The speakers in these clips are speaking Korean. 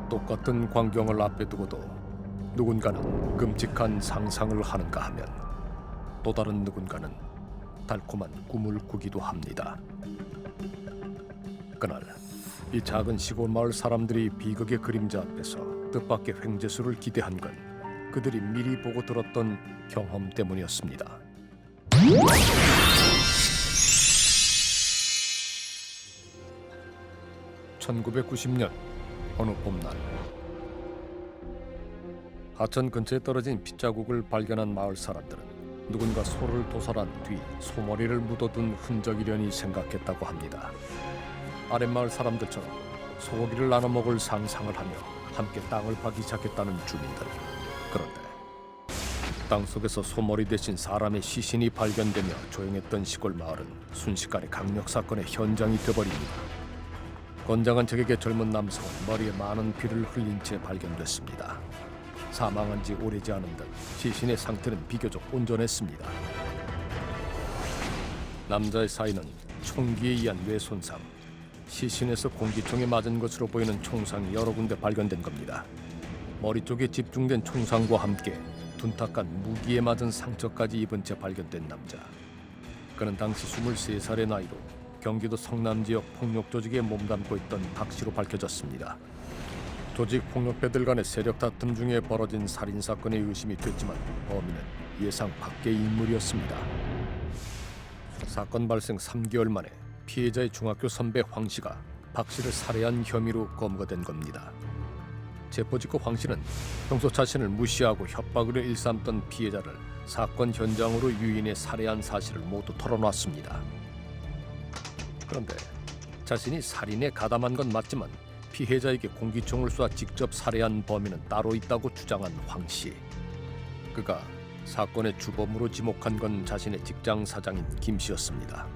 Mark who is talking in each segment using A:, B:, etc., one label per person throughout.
A: 똑같은 광경을 앞에 두고도 누군가는 끔찍한 상상을 하는가 하면 또 다른 누군가는 달콤한 꿈을 꾸기도 합니다. 그날 이 작은 시골 마을 사람들이 비극의 그림자 앞에서 뜻밖의 횡재수를 기대한 건 그들이 미리 보고 들었던 경험 때문이었습니다. 1990년 어느 봄날, 하천 근처에 떨어진 핏자국을 발견한 마을 사람들은 누군가 소를 도살한 뒤 소머리를 묻어둔 흔적이려니 생각했다고 합니다. 아랫마을 사람들처럼 소고기를 나눠 먹을 상상을 하며 함께 땅을 파기 시작했다는 주민들. 그런데 땅속에서 소머리 대신 사람의 시신이 발견되며 조용했던 시골 마을은 순식간에 강력 사건의 현장이 되어버립니다. 건장한 적에게 젊은 남성은 머리에 많은 피를 흘린 채 발견됐습니다. 사망한 지 오래지 않은 듯 시신의 상태는 비교적 온전했습니다. 남자의 사인은 총기에 의한 뇌손상, 시신에서 공기총에 맞은 것으로 보이는 총상이 여러 군데 발견된 겁니다. 머리 쪽에 집중된 총상과 함께 둔탁한 무기에 맞은 상처까지 입은 채 발견된 남자. 그는 당시 23살의 나이로 경기도 성남 지역 폭력 조직에 몸담고 있던 박 씨로 밝혀졌습니다. 조직 폭력배들 간의 세력 다툼 중에 벌어진 살인 사건에 의심이 됐지만 범인은 예상 밖의 인물이었습니다. 사건 발생 3개월 만에 피해자의 중학교 선배 황 씨가 박 씨를 살해한 혐의로 검거된 겁니다. 체포 직후 황 씨는 평소 자신을 무시하고 협박으로 일삼던 피해자를 사건 현장으로 유인해 살해한 사실을 모두 털어놨습니다. 그런데 자신이 살인에 가담한 건 맞지만 피해자에게 공기총을 쏴 직접 살해한 범인은 따로 있다고 주장한 황 씨. 그가 사건의 주범으로 지목한 건 자신의 직장 사장인 김 씨였습니다.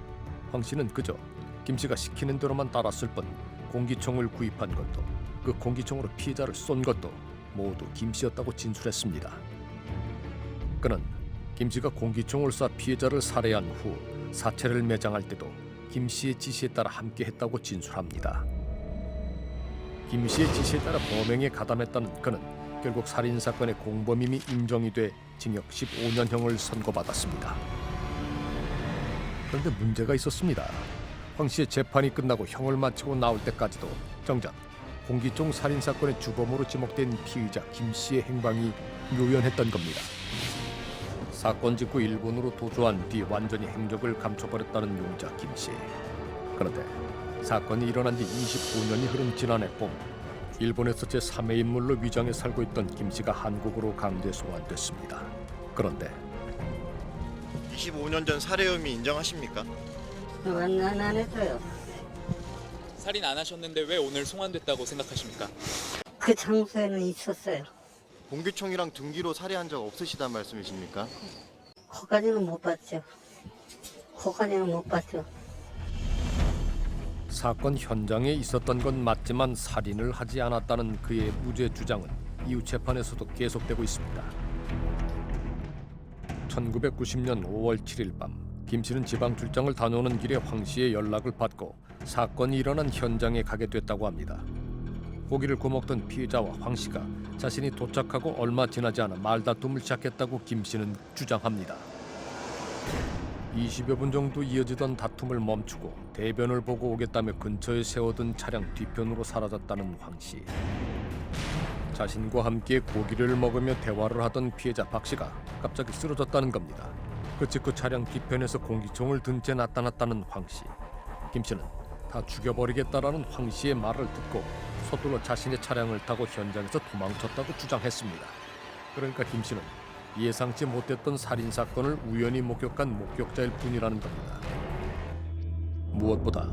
A: 황 씨는 그저 김 씨가 시키는 대로만 따랐을 뿐 공기총을 구입한 것도 그 공기총으로 피해자를 쏜 것도 모두 김 씨였다고 진술했습니다. 그는 김 씨가 공기총을 쏴 피해자를 살해한 후 사체를 매장할 때도 김 씨의 지시에 따라 함께했다고 진술합니다. 김 씨의 지시에 따라 범행에 가담했다는 그는 결국 살인사건의 공범임이 인정이 돼 징역 15년형을 선고받았습니다. 그런데 문제가 있었습니다. 황 씨의 재판이 끝나고 형을 마치고 나올 때까지도 정작 공기총 살인사건의 주범으로 지목된 피의자 김 씨의 행방이 묘연했던 겁니다. 사건 직후 일본으로 도주한 뒤 완전히 행적을 감춰버렸다는 용자 김 씨. 그런데 사건이 일어난 지 25년이 흐른 지난해 봄, 일본에서 제3의 인물로 위장해 살고 있던 김 씨가 한국으로 강제 송환됐습니다. 그런데
B: 25년 전 살해 혐의 인정하십니까?
C: 안 했어요.
D: 살인 안 하셨는데 왜 오늘 송환됐다고 생각하십니까?
C: 그 장소에는 있었어요.
B: 공기총이랑 등기로 살해한 적 없으시단 말씀이십니까?
C: 거기까지는 못 봤죠. 거기까지는 못 봤죠.
A: 사건 현장에 있었던 건 맞지만 살인을 하지 않았다는 그의 무죄 주장은 이후 재판에서도 계속되고 있습니다. 1990년 5월 7일 밤, 김 씨는 지방 출장을 다녀오는 길에 황 씨의 연락을 받고 사건이 일어난 현장에 가게 됐다고 합니다. 고기를 구먹던 피해자와 황 씨가 자신이 도착하고 얼마 지나지 않아 말다툼을 시작했다고 김 씨는 주장합니다. 20여 분 정도 이어지던 다툼을 멈추고 대변을 보고 오겠다며 근처에 세워둔 차량 뒤편으로 사라졌다는 황 씨. 자신과 함께 고기를 먹으며 대화를 하던 피해자 박 씨가 갑자기 쓰러졌다는 겁니다. 그 직후 차량 뒤편에서 공기총을 든 채 나타났다는 황 씨. 김 씨는 다 죽여버리겠다라는 황 씨의 말을 듣고 서둘러 자신의 차량을 타고 현장에서 도망쳤다고 주장했습니다. 그러니까 김 씨는 예상치 못했던 살인사건을 우연히 목격한 목격자일 뿐이라는 겁니다. 무엇보다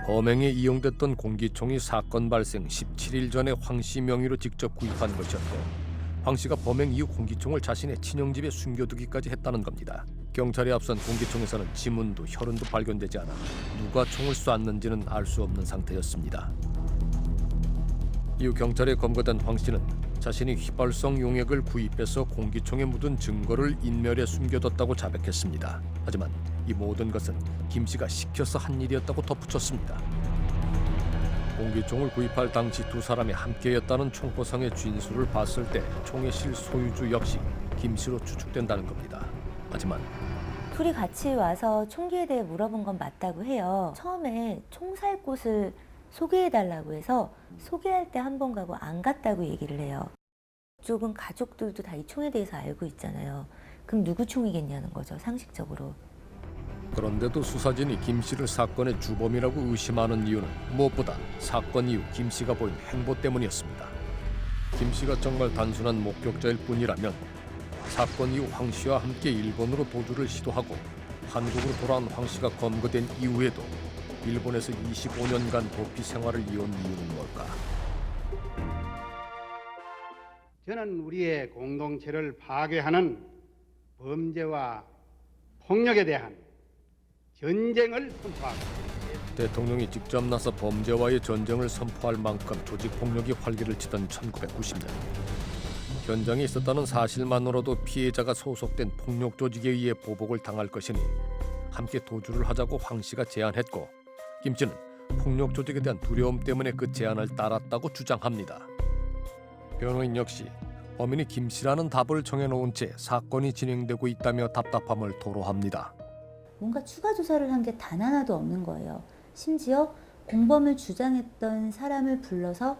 A: 범행에 이용됐던 공기총이 사건 발생 17일 전에 황 씨 명의로 직접 구입한 것이었고 황 씨가 범행 이후 공기총을 자신의 친형집에 숨겨두기까지 했다는 겁니다. 경찰에 앞선 공기총에서는 지문도 혈흔도 발견되지 않아 누가 총을 쐈는지는 알 수 없는 상태였습니다. 이후 경찰에 검거된 황 씨는 자신이 휘발성 용액을 구입해서 공기총에 묻은 증거를 인멸해 숨겨뒀다고 자백했습니다. 하지만 이 모든 것은 김 씨가 시켜서 한 일이었다고 덧붙였습니다. 공기총을 구입할 당시 두 사람이 함께였다는 총포상의 진술을 봤을 때 총의 실소유주 역시 김 씨로 추측된다는 겁니다. 하지만
E: 둘이 같이 와서 총기에 대해 물어본 건 맞다고 해요. 처음에 총 살 곳을 소개해달라고 해서 소개할 때 한 번 가고 안 갔다고 얘기를 해요. 쪽은 가족들도 다 이 총에 대해서 알고 있잖아요. 그럼 누구 총이겠냐는 거죠, 상식적으로.
A: 그런데도 수사진이 김 씨를 사건의 주범이라고 의심하는 이유는 무엇보다 사건 이후 김 씨가 보인 행보 때문이었습니다. 김 씨가 정말 단순한 목격자일 뿐이라면 사건 이후 황 씨와 함께 일본으로 도주를 시도하고 한국으로 돌아온 황 씨가 검거된 이후에도 일본에서 25년간 도피 생활을 이어온 이유는 뭘까?
F: 저는 우리의 공동체를 파괴하는 범죄와 폭력에 대한 전쟁을 선포합니다.
A: 대통령이 직접 나서 범죄와의 전쟁을 선포할 만큼 조직 폭력이 활기를 치던 1990년. 현장에 있었다는 사실만으로도 피해자가 소속된 폭력 조직에 의해 보복을 당할 것이니 함께 도주를 하자고 황 씨가 제안했고 김 씨는 폭력 조직에 대한 두려움 때문에 그 제안을 따랐다고 주장합니다. 변호인 역시 범인이 김 씨라는 답을 정해놓은 채 사건이 진행되고 있다며 답답함을 토로합니다.
E: 뭔가 추가 조사를 한 게 단 하나도 없는 거예요. 심지어 공범을 주장했던 사람을 불러서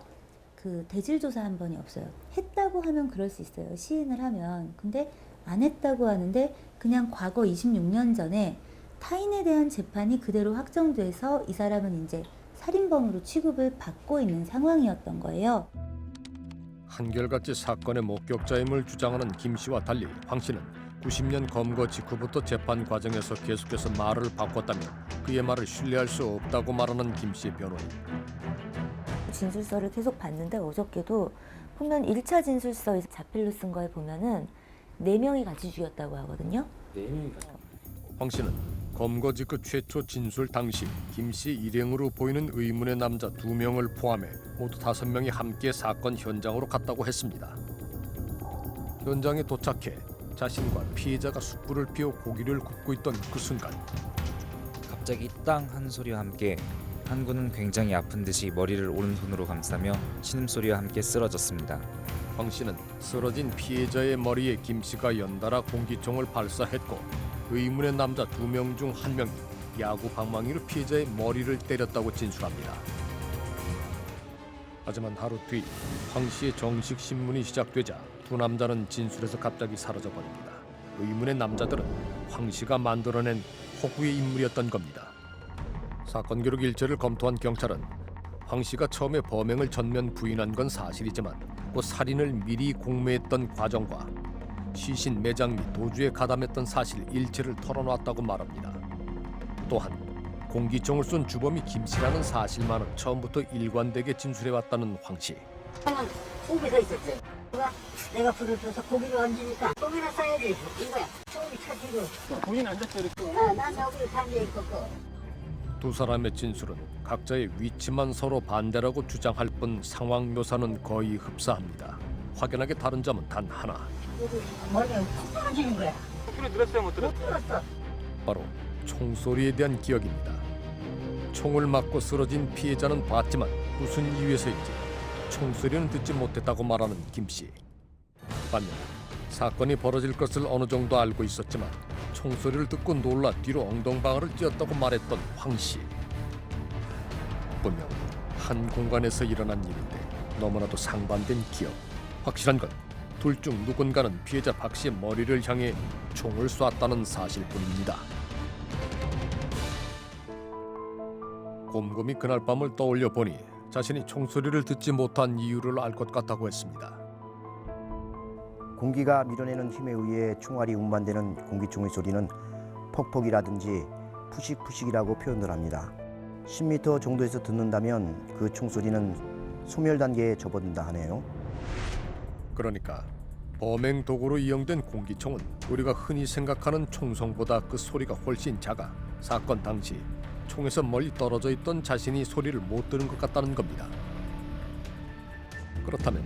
E: 그 대질 조사 한 번이 없어요. 했다고 하면 그럴 수 있어요. 시인을 하면. 근데 안 했다고 하는데 그냥 과거 26년 전에 타인에 대한 재판이 그대로 확정돼서 이 사람은 이제 살인범으로 취급을 받고 있는 상황이었던 거예요.
A: 한결같이 사건의 목격자임을 주장하는 김 씨와 달리 황 씨는 90년 검거 직후부터 재판 과정에서 계속해서 말을 바꿨다며 그의 말을 신뢰할 수 없다고 말하는 김 씨의 변호인.
E: 진술서를 계속 봤는데 어저께도 보면 1차 진술서 자필로 쓴 거에 보면은 4명이 같이 죽였다고 하거든요.
A: 황 씨는 검거 직후 최초 진술 당시 김 씨 일행으로 보이는 의문의 남자 2명을 포함해 모두 5명이 함께 사건 현장으로 갔다고 했습니다. 현장에 도착해 자신과 피해자가 숯불을 피워 고기를 굽고 있던 그 순간
G: 갑자기 땅 한 소리와 함께 한 군은 굉장히 아픈 듯이 머리를 오른손으로 감싸며 신음소리와 함께 쓰러졌습니다.
A: 황 씨는 쓰러진 피해자의 머리에 김 씨가 연달아 공기총을 발사했고 의문의 남자 2명 중 1명이 야구 방망이로 피해자의 머리를 때렸다고 진술합니다. 하지만 하루 뒤 황 씨의 정식 신문이 시작되자 두 남자는 진술에서 갑자기 사라져버립니다. 의문의 남자들은 황 씨가 만들어낸 호구의 인물이었던 겁니다. 사건 기록 일체를 검토한 경찰은 황 씨가 처음에 범행을 전면 부인한 건 사실이지만 그 살인을 미리 공모했던 과정과 시신 매장 및 도주에 가담했던 사실 일체를 털어놨다고 말합니다. 또한 공기총을 쏜 주범이 김 씨라는 사실만은 처음부터 일관되게 진술해왔다는 황 씨.
C: 형은 속에 서 있었지. 내가 불을 펴서 고기를 얹으니까 고기를 싸야지 이거야. 소음이 차지고.
H: 본인 앉았어 이렇게.
C: 난 여기 앉아있었고.
A: 두 사람의 진술은 각자의 위치만 서로 반대라고 주장할 뿐 상황 묘사는 거의 흡사합니다. 확연하게 다른 점은 단 하나.
C: 여기 머리가 푹 떨어지는 거야.
H: 소리 들었어요 못 들었어요?
C: 못 들었어.
A: 바로 총소리에 대한 기억입니다. 총을 맞고 쓰러진 피해자는 봤지만 무슨 이유에서인지 총소리는 듣지 못했다고 말하는 김 씨. 반면 사건이 벌어질 것을 어느 정도 알고 있었지만 총소리를 듣고 놀라 뒤로 엉덩방아를 찧었다고 말했던 황 씨. 분명 한 공간에서 일어난 일인데 너무나도 상반된 기억. 확실한 건 둘 중 누군가는 피해자 박 씨의 머리를 향해 총을 쐈다는 사실뿐입니다. 곰곰이 그날 밤을 떠올려 보니 자신이 총소리를 듣지 못한 이유를 알 것 같다고 했습니다.
I: 공기가 밀어내는 힘에 의해 총알이 운반되는 공기총의 소리는 퍽퍽이라든지 푸식푸식이라고 표현을 합니다. 10m 정도에서 듣는다면 그 총소리는 소멸 단계에 접어든다 하네요.
A: 그러니까 범행 도구로 이용된 공기총은 우리가 흔히 생각하는 총성보다 그 소리가 훨씬 작아 사건 당시 총에서 멀리 떨어져 있던 자신이 소리를 못 들은 것 같다는 겁니다. 그렇다면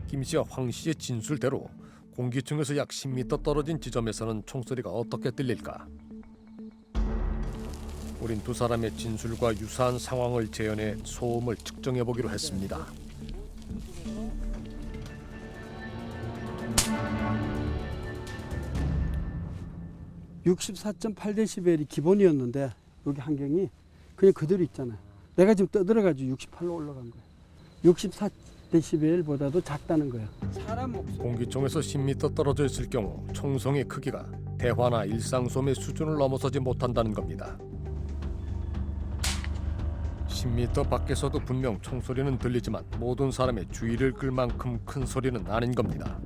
A: 김 씨와 황 씨의 진술대로 공기총에서 약 10m 떨어진 지점에서는 총소리가 어떻게 들릴까? 우린 두 사람의 진술과 유사한 상황을 재현해 소음을 측정해 보기로 했습니다.
J: (64.8데시벨이) 기본이었는데 여기 환경이 그냥 그대로 있잖아요. 내가 지금 떠들어가지고 68로 올라간 거예요. 64데시벨보다도 작다는 거예요. 사람 목소리.
A: 공기총에서 10m 떨어져 있을 경우 총성의 크기가 대화나 일상 소음의 수준을 넘어서지 못한다는 겁니다. 10m 밖에서도 분명 총소리는 들리지만 모든 사람의 주의를 끌 만큼 큰 소리는 아닌 겁니다.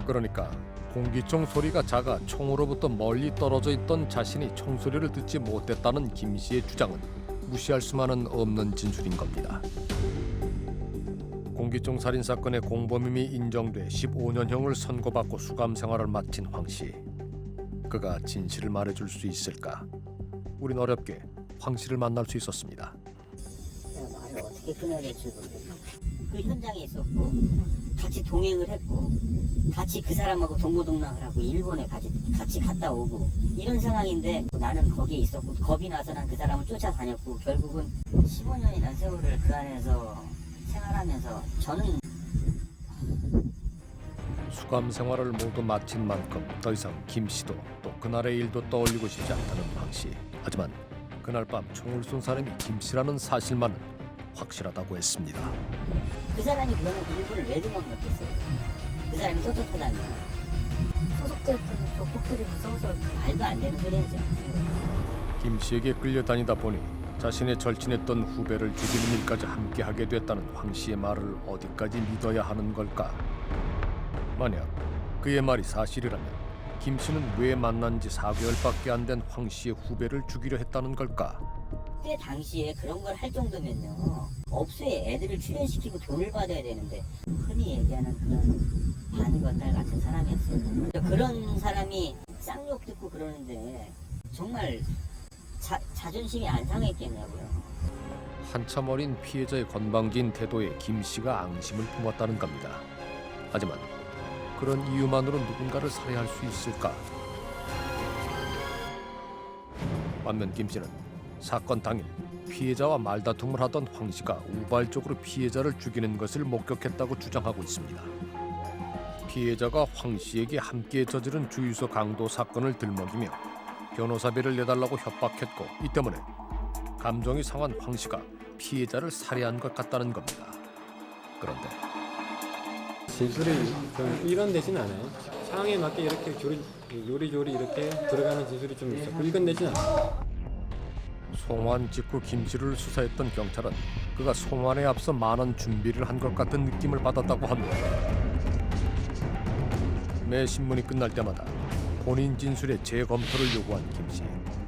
A: 그러니까 공기총 소리가 작아 총으로부터 멀리 떨어져 있던 자신이 총소리를 듣지 못했다는 김 씨의 주장은 무시할 수만은 없는 진술인 겁니다. 공기총 살인 사건의 공범임이 인정돼 15년형을 선고받고 수감 생활을 마친 황 씨. 그가 진실을 말해줄 수 있을까? 우린 어렵게 황 씨를 만날 수 있었습니다.
C: 내가 말을 어떻게 끊어야 될지 모르겠어. 그 현장에 있었고 같이 동행을 했고 같이 그 사람하고 동고동락을 하고 일본에 같이 갔다 오고 이런 상황인데 나는 거기에 있었고 겁이 나서 난 그 사람을 쫓아다녔고 결국은 15년이라는 세월을 그 안에서 생활하면서 저는
A: 수감 생활을 모두 마친 만큼 더 이상 김 씨도 또 그날의 일도 떠올리고 싶지 않다는 황 씨. 하지만 그날 밤 총을 쏜 사람이 김 씨라는 사실만은 확실하다고 했습니다.
C: 그 사람이 그러면 일본을 왜 도망갔겠어요? 그 사람이 쫓아다니는 소속됐던 조폭들이 무서워서 말도 안 되는 소리였죠.
A: 김 씨에게 끌려다니다 보니 자신의 절친했던 후배를 죽이는 일까지 함께하게 됐다는 황 씨의 말을 어디까지 믿어야 하는 걸까? 만약 그의 말이 사실이라면 김 씨는 왜 만난 지 4개월밖에 안 된 황 씨의 후배를 죽이려 했다는 걸까?
C: 그때 당시에 그런 걸 할 정도면요 업소에 애들을 출연시키고 돈을 받아야 되는데 흔히 얘기하는 그런 반건달 같은 사람이었어요. 그런 사람이 쌍욕 듣고 그러는데 정말 자존심이 안 상했겠냐고요.
A: 한참 어린 피해자의 건방진 태도에 김 씨가 앙심을 품었다는 겁니다. 하지만 그런 이유만으로 누군가를 살해할 수 있을까? 반면 김 씨는 사건 당일 피해자와 말다툼을 하던 황 씨가 우발적으로 피해자를 죽이는 것을 목격했다고 주장하고 있습니다. 피해자가 황 씨에게 함께 저지른 주유소 강도 사건을 들먹이며 변호사비를 내달라고 협박했고 이 때문에 감정이 상한 황 씨가 피해자를 살해한 것 같다는 겁니다. 그런데
H: 진술이 좀 일관되진 않아요. 상황에 맞게 이렇게 요리조리 이렇게 들어가는 진술이 좀 있었고 일관되진 않아요.
A: 송환 직후 김 씨를 수사했던 경찰은 그가 송환에 앞서 많은 준비를 한 것 같은 느낌을 받았다고 합니다. 매 신문이 끝날 때마다 본인 진술의 재검토를 요구한 김 씨.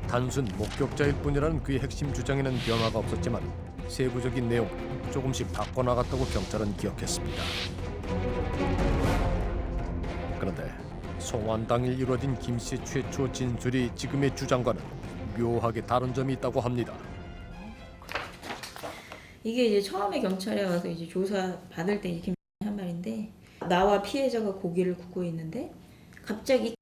A: 단순 목격자일 뿐이라는 그의 핵심 주장에는 변화가 없었지만 세부적인 내용을 조금씩 바꿔나갔다고 경찰은 기억했습니다. 그런데 송환 당일 이루어진 김 씨의 최초 진술이 지금의 주장과는 묘하게 다른 점이 있다고 합니다.
K: 이게 이제 처음에 경찰에 와서 이제 조사 받을 때 김 한 말인데 나와 피해자가 고기를 굽고 있는데 갑자기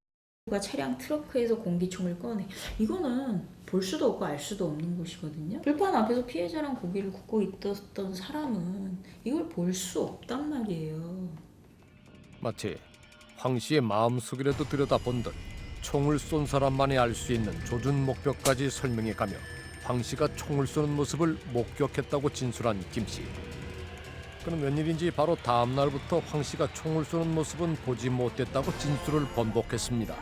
K: 가 차량 트렁크에서 공기총을 꺼내. 이거는 볼 수도 없고 알 수도 없는 것이거든요. 불판 앞에서 피해자랑 고기를 굽고 있었던 사람은 이걸 볼 수 없단 말이에요.
A: 마치 황 씨의 마음속이라도 들여다본 듯 총을 쏜 사람만이 알 수 있는 조준 목표까지 설명해가며 황 씨가 총을 쏘는 모습을 목격했다고 진술한 김 씨. 그는 웬일인지 바로 다음 날부터 황 씨가 총을 쏘는 모습은 보지 못했다고 진술을 번복했습니다.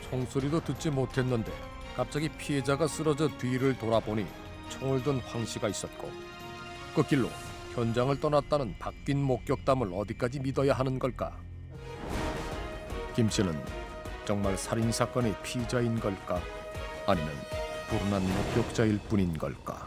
A: 총소리도 듣지 못했는데 갑자기 피해자가 쓰러져 뒤를 돌아보니 총을 든 황 씨가 있었고 그 길로 현장을 떠났다는 바뀐 목격담을 어디까지 믿어야 하는 걸까? 김 씨는 정말 살인 사건의 피의자인 걸까? 아니면 불운한 목격자일 뿐인 걸까?